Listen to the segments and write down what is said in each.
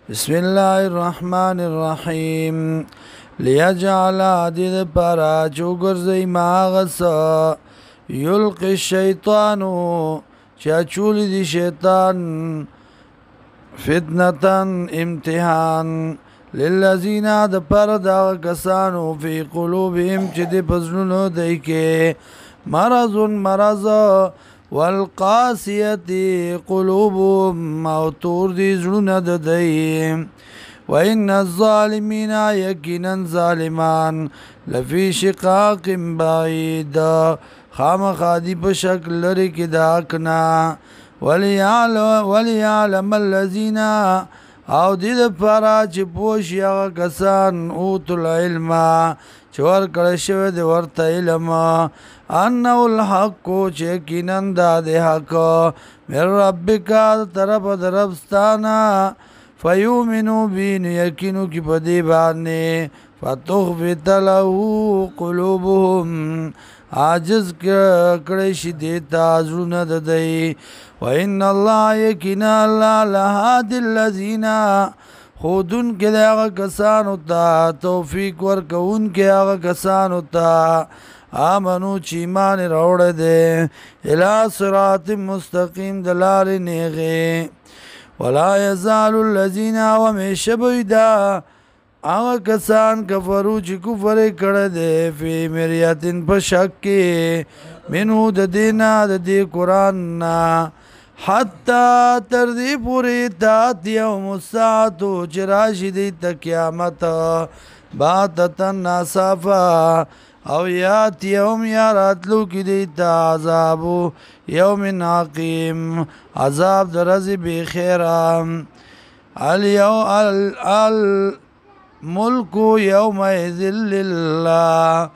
بسم الله الرحمن الرحیم لیجعل عدد پرا چوگرزی ماغسا یلقی الشیطانو چا چولی دی شیطان فتنتن امتحان للذین د پر دا کسانو فی قلوبهم چې د پزړونو دای کې مرض والقاسیت قلوبهم او تور دی زړونه د دای وان الظالمین یقینا ظالمان لفی شقاق بعید خامخادی په شکل لري کې دا کنا وليعلم الذين او دې لپاره چې پوښي هغه کسان اوتل علم چې ورکړی شوی دی ورته علم انه الحق چې یقینا دا د حق من ربک طرف د ربستانه فیؤمنوا بین یقینو کې په دې باندې فتخبت له قلوبهم عاجز کړی شي دیتا زړونه د دی وان الله یقینا الله لهادي الذین خودن کې هغه کسانو ته توفیق ورکون کې هغه کسانو ته آمنو چې ایمان راوړی دی الی صراط مستقیم د لارې نیغې ولا یزال الذین وهمیشه به دا هغه کسان کفرو چې کفر کړه دی فی مریتن په شک کې منو د دینا د دې قرآن نه حتی تر دې پورې تات یوم الساعتو چې راشي دی ته قیامت باتتن ناصافا او یات یوم یا راتلو کی دی تا عذابو یوم عقیم عذاب در ورځې بې خیره ملک یومئذ لله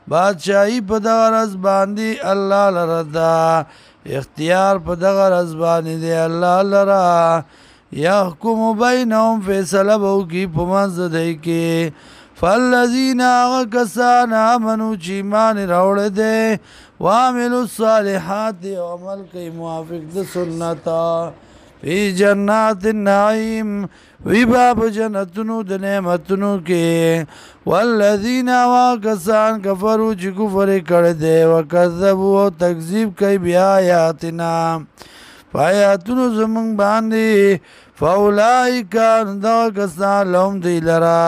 بادشاہی په دغه ورځ باندې الله لره ده اختیار په دغه ورځ باندې دی الله لره یحکم بینهم فیصله به وکړي په منځ د دوی کې فالذین هغه کسان آمنو چې ایمان راوړی دی وعملوا الصالحات او عمل کوي موافق د سنت فی جنات النعیم وی باب جنتونو د نعمتونو کې والذین واکسان کفروا چې کفر کړی دی وکذبوا او تکذیب کوي بیا آیاتنا آیاتونو زمونږ باندې فاولئک دا کسان لهم دی لرا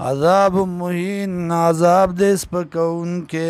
عذاب مهین عذاب دې سپکونکي